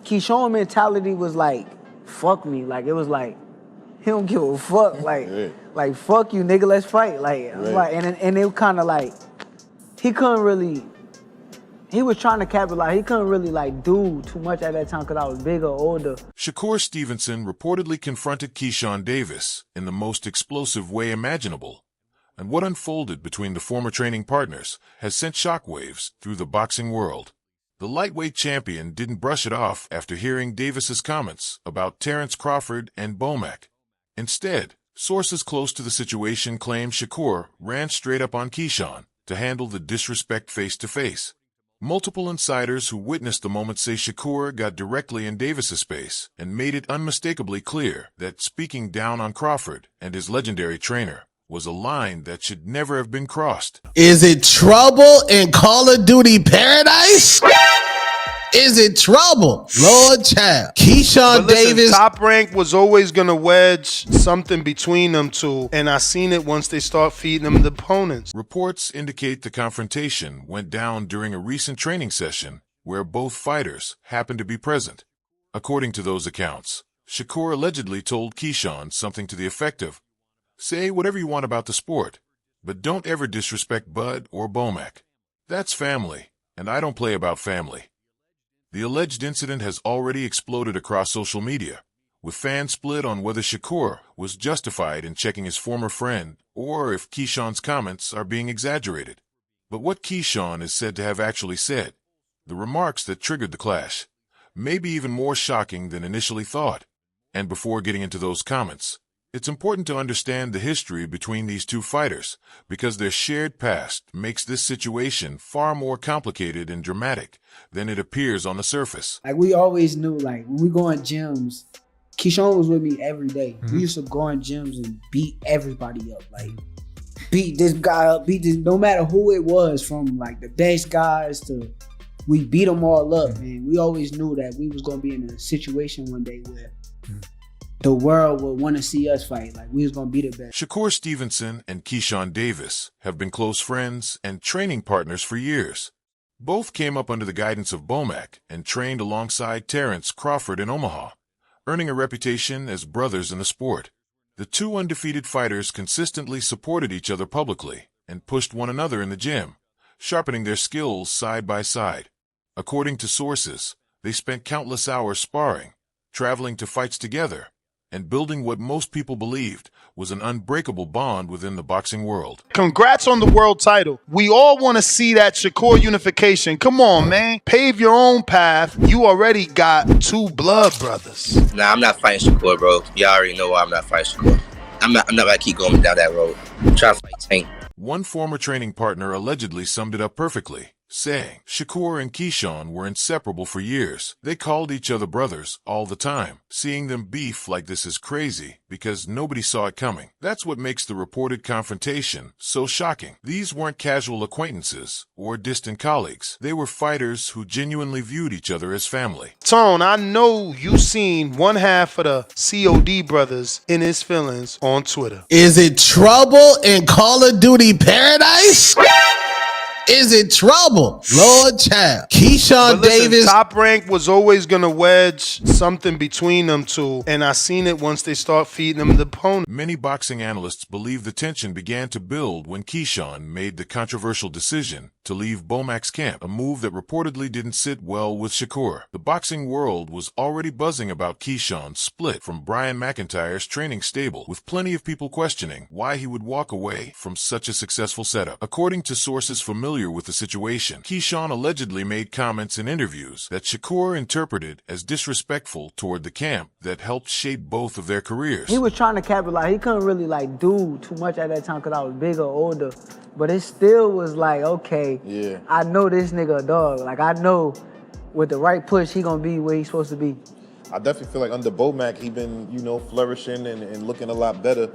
Keyshawn mentality was like, fuck me. Like, it was like, he don't give a fuck. Like, like fuck you, nigga, let's fight. Like, like and it kind of like, he couldn't really, he was trying to capitalize. He couldn't really like do too much at that time because I was bigger, older. Shakur Stevenson reportedly confronted Keyshawn Davis in the most explosive way imaginable. And what unfolded between the former training partners has sent shockwaves through the boxing world. The lightweight champion didn't brush it off after hearing Davis's comments about Terrence Crawford and Bomac. Instead, sources close to the situation claim Shakur ran straight up on Keyshawn to handle the disrespect face-to-face. Multiple insiders who witnessed the moment say Shakur got directly in Davis's space and made it unmistakably clear that speaking down on Crawford and his legendary trainer was a line that should never have been crossed. Is it trouble in Call of Duty Paradise? Is it trouble? Lord child. Keyshawn Davis. Top Rank was always going to wedge something between them two, and I seen it once they start feeding them the opponents. Reports indicate the confrontation went down during a recent training session where both fighters happened to be present. According to those accounts, Shakur allegedly told Keyshawn something to the effect of, "Say whatever you want about the sport, but don't ever disrespect Bud or Bomac. That's family, and I don't play about family." The alleged incident has already exploded across social media, with fans split on whether Shakur was justified in checking his former friend or if Keyshawn's comments are being exaggerated. But what Keyshawn is said to have actually said, the remarks that triggered the clash, may be even more shocking than initially thought. And before getting into those comments, it's important to understand the history between these two fighters because their shared past makes this situation far more complicated and dramatic than it appears on the surface. Like, we always knew, like, when we go in gyms, Keyshawn was with me every day. We used to go in gyms and beat everybody up. Like, beat this guy up, beat this, no matter who it was, from like the best guys to, we beat them all up, man. We always knew that we was going to be in a situation one day where the world would want to see us fight. Like, we was going to be the best. Shakur Stevenson and Keyshawn Davis have been close friends and training partners for years. Both came up under the guidance of Bomac and trained alongside Terrence Crawford in Omaha, earning a reputation as brothers in the sport. The two undefeated fighters consistently supported each other publicly and pushed one another in the gym, sharpening their skills side by side. According to sources, they spent countless hours sparring, traveling to fights together, and building what most people believed was an unbreakable bond within the boxing world. Congrats on the world title. We all want to see that Shakur unification. Come on, man. Pave your own path. You already got two blood brothers. Nah, I'm not fighting Shakur, bro. Y'all already know why I'm not fighting Shakur. I'm not about to keep going down that road. I'm trying to fight Tank. One former training partner allegedly summed it up perfectly, saying Shakur and Keyshawn were inseparable for years. They called each other brothers all the time. Seeing them beef like this is crazy because nobody saw it coming. That's what makes the reported confrontation so shocking. These weren't casual acquaintances or distant colleagues. They were fighters who genuinely viewed each other as family. Tone, I know you seen one half of the COD brothers in his feelings on Twitter. Is it trouble in Call of Duty Paradise? Is it trouble? Lord child. Keyshawn Davis. Top Rank was always going to wedge something between them two, and I seen it once they start feeding them the opponent. Many boxing analysts believe the tension began to build when Keyshawn made the controversial decision to leave Bomac's camp, a move that reportedly didn't sit well with Shakur. The boxing world was already buzzing about Keyshawn's split from Brian McIntyre's training stable, with plenty of people questioning why he would walk away from such a successful setup. According to sources familiar with the situation, Keyshawn allegedly made comments in interviews that Shakur interpreted as disrespectful toward the camp that helped shape both of their careers. He was trying to capitalize. He couldn't really like do too much at that time because I was bigger, older. But it still was like, okay, yeah, I know this nigga a dog. Like, I know with the right push, he gonna be where he's supposed to be. I definitely feel like under Bomac, he been, you know, flourishing and looking a lot better.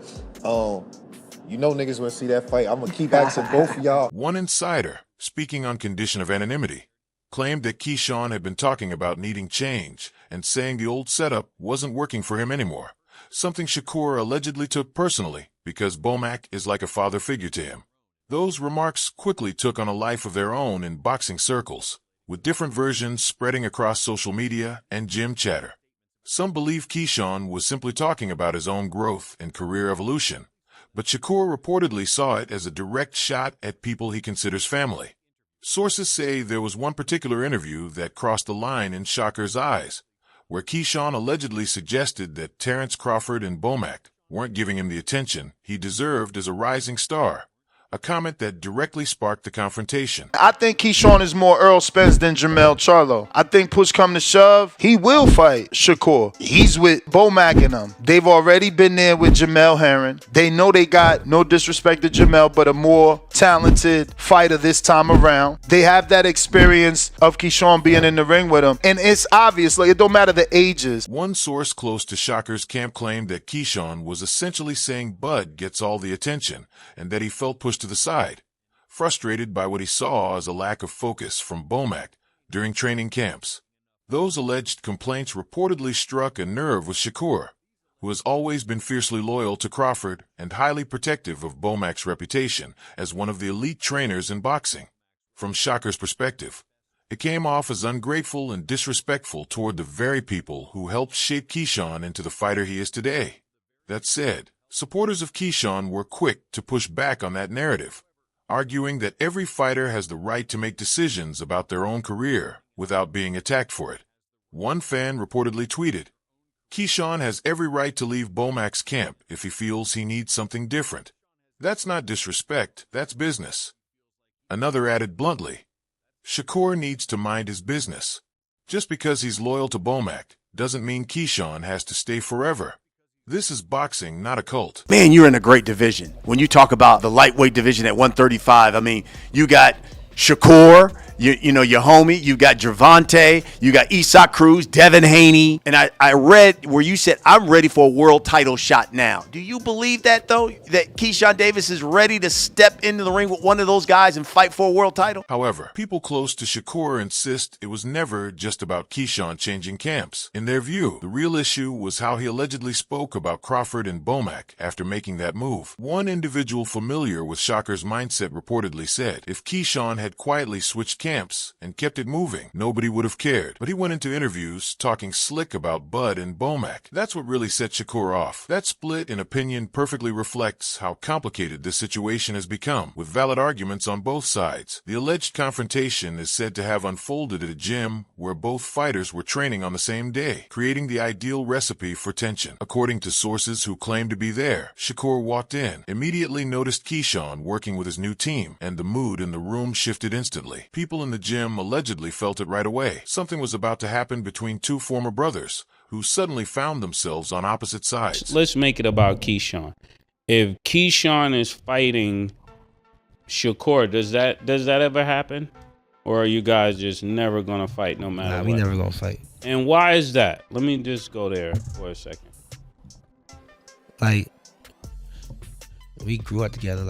You know niggas want to see that fight. I'm going to keep asking both of y'all. One insider, speaking on condition of anonymity, claimed that Keyshawn had been talking about needing change and saying the old setup wasn't working for him anymore, something Shakur allegedly took personally because Bomac is like a father figure to him. Those remarks quickly took on a life of their own in boxing circles, with different versions spreading across social media and gym chatter. Some believe Keyshawn was simply talking about his own growth and career evolution, but Shakur reportedly saw it as a direct shot at people he considers family. Sources say there was one particular interview that crossed the line in Shakur's eyes, where Keyshawn allegedly suggested that Terrence Crawford and Bomac weren't giving him the attention he deserved as a rising star, a comment that directly sparked the confrontation. I think Keyshawn is more Earl Spence than Jermell Charlo. I think push come to shove, he will fight Shakur. He's with Bomac and them. They've already been there with Jamel Herring. They know they got, no disrespect to Jamel, but a more talented fighter this time around. They have that experience of Keyshawn being in the ring with him. And it's obvious, like, it don't matter the ages. One source close to Shakur's camp claimed that Keyshawn was essentially saying Bud gets all the attention and that he felt pushed to the side, frustrated by what he saw as a lack of focus from Bomac during training camps. Those alleged complaints reportedly struck a nerve with Shakur, who has always been fiercely loyal to Crawford and highly protective of Bomac's reputation as one of the elite trainers in boxing. From Shakur's perspective, it came off as ungrateful and disrespectful toward the very people who helped shape Keyshawn into the fighter he is today. That said, supporters of Keyshawn were quick to push back on that narrative, arguing that every fighter has the right to make decisions about their own career without being attacked for it. One fan reportedly tweeted, "Keyshawn has every right to leave Bomac's camp if he feels he needs something different. That's not disrespect, that's business." Another added bluntly, "Shakur needs to mind his business. Just because he's loyal to Bomac doesn't mean Keyshawn has to stay forever. This is boxing, not a cult." Man, you're in a great division. When you talk about the lightweight division at 135, I mean, you got Shakur, you know, your homie, you got Gervonta, you got Isak Cruz, Devin Haney, and I read where you said, "I'm ready for a world title shot now." Do you believe that, though, that Keyshawn Davis is ready to step into the ring with one of those guys and fight for a world title? However, people close to Shakur insist it was never just about Keyshawn changing camps. In their view, the real issue was how he allegedly spoke about Crawford and Bomac after making that move. One individual familiar with Shakur's mindset reportedly said, if Keyshawn had quietly switched camps and kept it moving, nobody would have cared. But he went into interviews talking slick about Bud and Bomac. That's what really set Shakur off. That split in opinion perfectly reflects how complicated this situation has become, with valid arguments on both sides. The alleged confrontation is said to have unfolded at a gym where both fighters were training on the same day, creating the ideal recipe for tension. According to sources who claim to be there, Shakur walked in, immediately noticed Keyshawn working with his new team, and the mood in the room shifted instantly. People in the gym allegedly felt it right away. Something was about to happen between two former brothers who suddenly found themselves on opposite sides. Let's make it about Keyshawn. If Keyshawn is fighting Shakur, does that ever happen? Or are you guys just never gonna fight no matter what? We never gonna fight. And why is that? Let me just go there for a second. Like, we grew up together.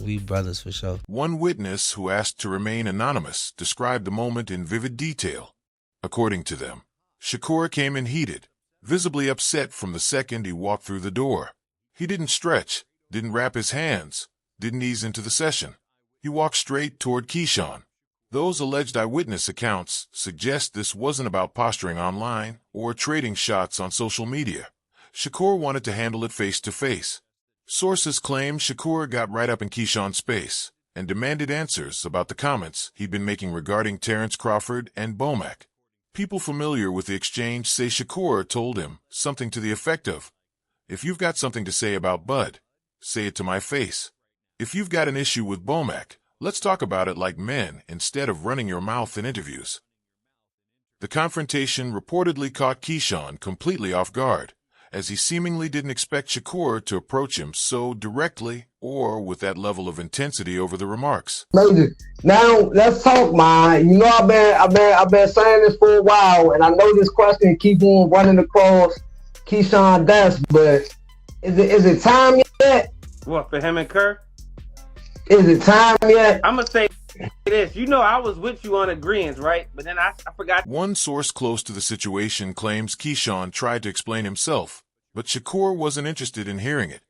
We brothers for sure. One witness who asked to remain anonymous described the moment in vivid detail. According to them, Shakur came in heated, visibly upset from the second he walked through the door. He didn't stretch, didn't wrap his hands, didn't ease into the session. He walked straight toward Keyshawn. Those alleged eyewitness accounts suggest this wasn't about posturing online or trading shots on social media. Shakur wanted to handle it face to face. Sources claim Shakur got right up in Keyshawn's space and demanded answers about the comments he'd been making regarding Terrence Crawford and Bomac. People familiar with the exchange say Shakur told him something to the effect of, "If you've got something to say about Bud, say it to my face. If you've got an issue with Bomac, let's talk about it like men instead of running your mouth in interviews." The confrontation reportedly caught Keyshawn completely off guard, as he seemingly didn't expect Shakur to approach him so directly or with that level of intensity over the remarks. Now let's talk, man. You know I've been saying this for a while, and I know this question keep on running across Keyshawn's desk, but is it time yet? What, for him and Kerr? Is it time yet? I'm gonna say this. You know I was with you on agreement, right? But then I forgot. One source close to the situation claims Keyshawn tried to explain himself, but Shakur wasn't interested in hearing it.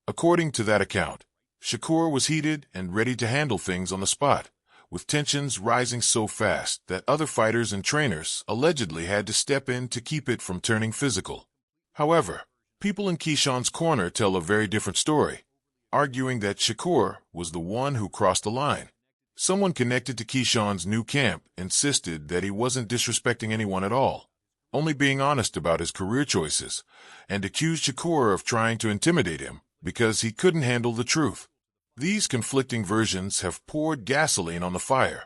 According to that account, Shakur was heated and ready to handle things on the spot, with tensions rising so fast that other fighters and trainers allegedly had to step in to keep it from turning physical. However, people in Keyshawn's corner tell a very different story, arguing that Shakur was the one who crossed the line. Someone connected to Keyshawn's new camp insisted that he wasn't disrespecting anyone at all, only being honest about his career choices, and accused Shakur of trying to intimidate him because he couldn't handle the truth. These conflicting versions have poured gasoline on the fire,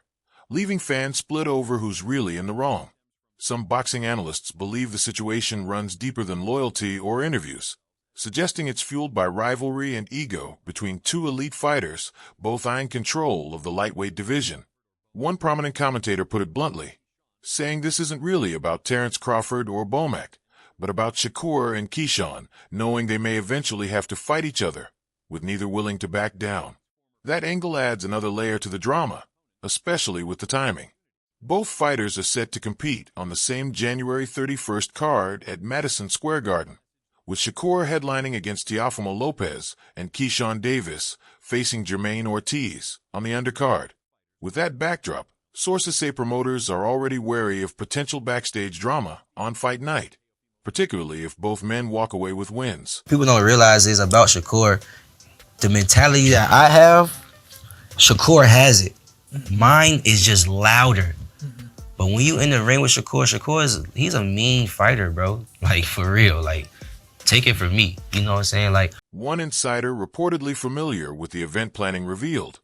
leaving fans split over who's really in the wrong. Some boxing analysts believe the situation runs deeper than loyalty or interviews, suggesting it's fueled by rivalry and ego between two elite fighters, both eyeing control of the lightweight division. One prominent commentator put it bluntly, saying this isn't really about Terrence Crawford or Bomac, but about Shakur and Keyshawn, knowing they may eventually have to fight each other, with neither willing to back down. That angle adds another layer to the drama, especially with the timing. Both fighters are set to compete on the same January 31st card at Madison Square Garden, with Shakur headlining against Teofimo Lopez and Keyshawn Davis facing Jermaine Ortiz on the undercard. With that backdrop, sources say promoters are already wary of potential backstage drama on fight night, particularly if both men walk away with wins. People don't realize is about Shakur. The mentality that I have, Shakur has it. Mine is just louder. But when you in the ring with Shakur, he's a mean fighter, bro. Like, for real. Like, take it from me. You know what I'm saying? Like, one insider reportedly familiar with the event planning revealed,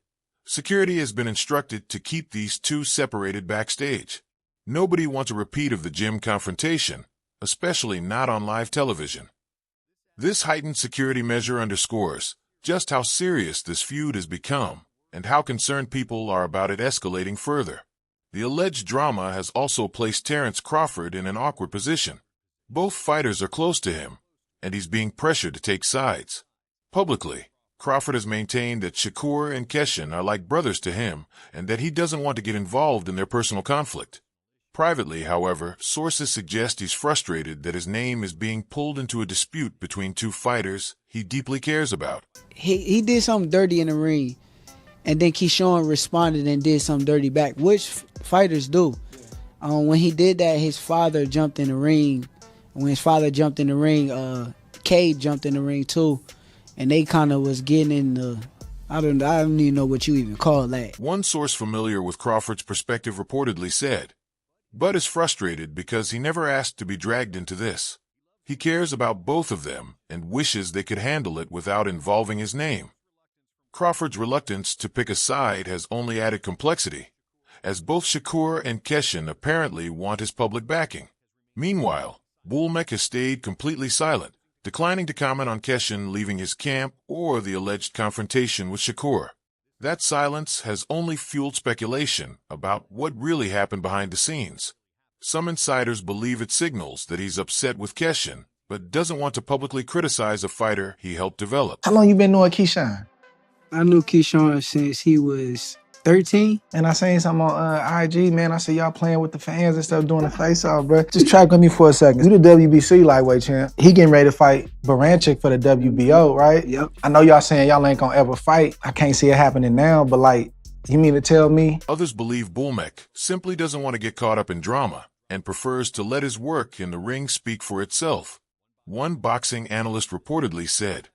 security has been instructed to keep these two separated backstage. Nobody wants a repeat of the gym confrontation, especially not on live television. This heightened security measure underscores just how serious this feud has become and how concerned people are about it escalating further. The alleged drama has also placed Terrence Crawford in an awkward position. Both fighters are close to him, and he's being pressured to take sides. Publicly, Crawford has maintained that Shakur and Keyshawn are like brothers to him and that he doesn't want to get involved in their personal conflict. Privately, however, sources suggest he's frustrated that his name is being pulled into a dispute between two fighters he deeply cares about. He did something dirty in the ring, and then Keyshawn responded and did something dirty back, which fighters do. When he did that, his father jumped in the ring. When his father jumped in the ring, Cade jumped in the ring too, and they kind of was getting in the, I don't even know what you even call that. One source familiar with Crawford's perspective reportedly said, Bud is frustrated because he never asked to be dragged into this. He cares about both of them and wishes they could handle it without involving his name. Crawford's reluctance to pick a side has only added complexity, as both Shakur and Keyshawn apparently want his public backing. Meanwhile, Bomac has stayed completely silent, declining to comment on Keyshawn leaving his camp or the alleged confrontation with Shakur. That silence has only fueled speculation about what really happened behind the scenes. Some insiders believe it signals that he's upset with Keyshawn, but doesn't want to publicly criticize a fighter he helped develop. How long you been knowing Keyshawn? I knew Keyshawn since he was 13. And I seen something on IG, man. I see y'all playing with the fans and stuff, doing the face-off, bro. Just track with me for a second. You the WBC lightweight champ. He getting ready to fight Baranchik for the WBO, right? Yep. I know y'all saying y'all ain't gonna ever fight. I can't see it happening now, but like, you mean to tell me? Others believe Bomac simply doesn't want to get caught up in drama and prefers to let his work in the ring speak for itself. One boxing analyst reportedly said,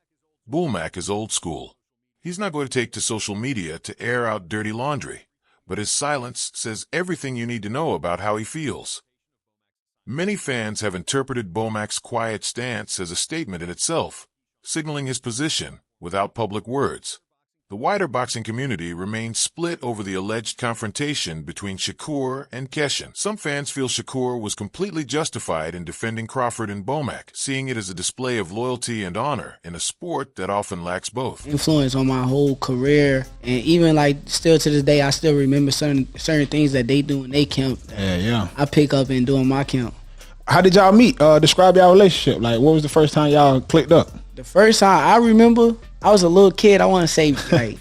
Bomac is old school. He's not going to take to social media to air out dirty laundry, but his silence says everything you need to know about how he feels. Many fans have interpreted Bomac's quiet stance as a statement in itself, signaling his position without public words. The wider boxing community remains split over the alleged confrontation between Shakur and Keyshawn. Some fans feel Shakur was completely justified in defending Crawford and Bomac, seeing it as a display of loyalty and honor in a sport that often lacks both. Influence on my whole career, and even like still to this day, I still remember certain things that they do in their camp. Yeah. I pick up and do in my camp. How did y'all meet? Describe y'all relationship. Like, what was the first time y'all clicked up? The first time I remember, I was a little kid. I want to say like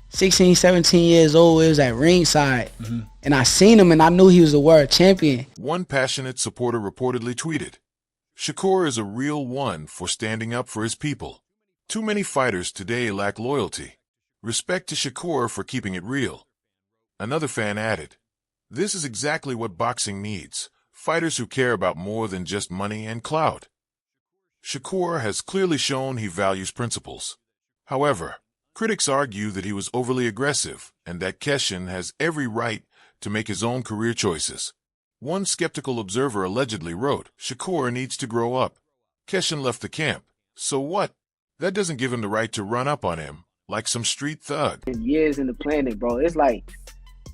16, 17 years old. It was at ringside. Mm-hmm. And I seen him and I knew he was a world champion. One passionate supporter reportedly tweeted, Shakur is a real one for standing up for his people. Too many fighters today lack loyalty. Respect to Shakur for keeping it real. Another fan added, "This is exactly what boxing needs. Fighters who care about more than just money and clout." Shakur has clearly shown he values principles. However, critics argue that he was overly aggressive and that Keyshawn has every right to make his own career choices. One skeptical observer allegedly wrote, "Shakur needs to grow up. Keyshawn left the camp. So what? That doesn't give him the right to run up on him like some street thug." Years in the planet, bro. It's like,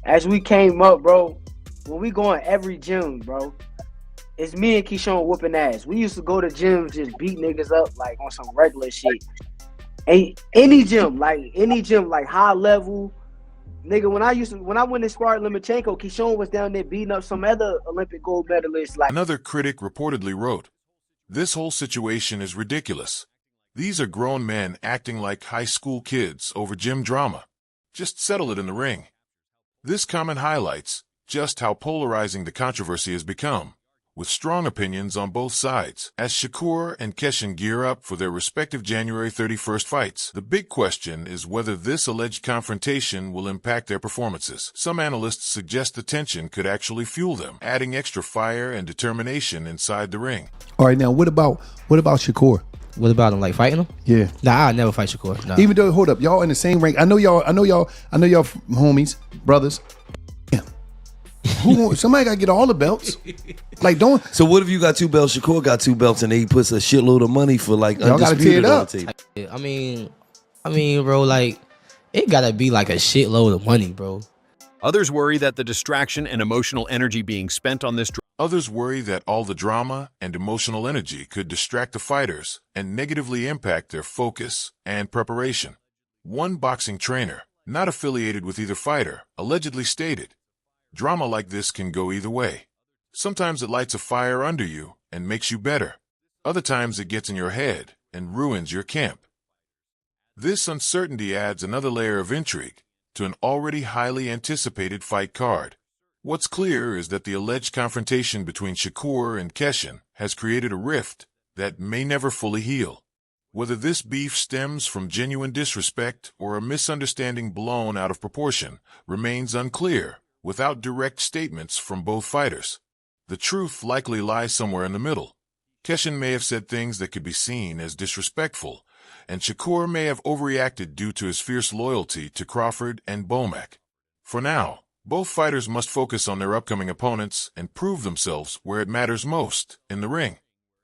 as we came up, bro, when we going every gym, bro, it's me and Keyshawn whooping ass. We used to go to gyms, just beat niggas up like on some regular shit. Any gym, like high level, nigga. When I went to spar Lomachenko, Keyshawn was down there beating up some other Olympic gold medalists. Like, another critic reportedly wrote, "This whole situation is ridiculous. These are grown men acting like high school kids over gym drama. Just settle it in the ring." This comment highlights just how polarizing the controversy has become, with strong opinions on both sides. As Shakur and Keyshawn gear up for their respective January 31st fights, the big question is whether this alleged confrontation will impact their performances. Some analysts suggest the tension could actually fuel them, adding extra fire and determination inside the ring. All right, now what about Shakur? What about him? Like fighting him? Yeah. Nah, I'll never fight Shakur. Nah. Even though, hold up, y'all in the same rank. I know y'all homies, brothers. Somebody gotta get all the belts. Like, don't. So what if you got 2 belts? Shakur got 2 belts, and he puts a shitload of money for like y'all gotta tear it up. I mean, bro, like it gotta be like a shitload of money, bro. Others worry that the distraction and emotional energy being spent on this. Others worry that all the drama and emotional energy could distract the fighters and negatively impact their focus and preparation. One boxing trainer, not affiliated with either fighter, allegedly stated, "Drama like this can go either way. Sometimes it lights a fire under you and makes you better. Other times it gets in your head and ruins your camp." This uncertainty adds another layer of intrigue to an already highly anticipated fight card. What's clear is that the alleged confrontation between Shakur and Keyshawn has created a rift that may never fully heal. Whether this beef stems from genuine disrespect or a misunderstanding blown out of proportion remains unclear without direct statements from both fighters. The truth likely lies somewhere in the middle. Keyshawn may have said things that could be seen as disrespectful, and Shakur may have overreacted due to his fierce loyalty to Crawford and Bomac. For now, both fighters must focus on their upcoming opponents and prove themselves where it matters most, in the ring.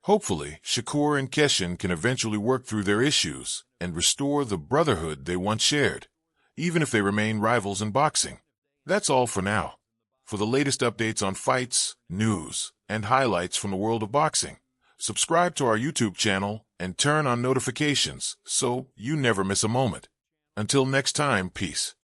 Hopefully, Shakur and Keyshawn can eventually work through their issues and restore the brotherhood they once shared, even if they remain rivals in boxing. That's all for now. For the latest updates on fights, news, and highlights from the world of boxing, subscribe to our YouTube channel and turn on notifications so you never miss a moment. Until next time, peace.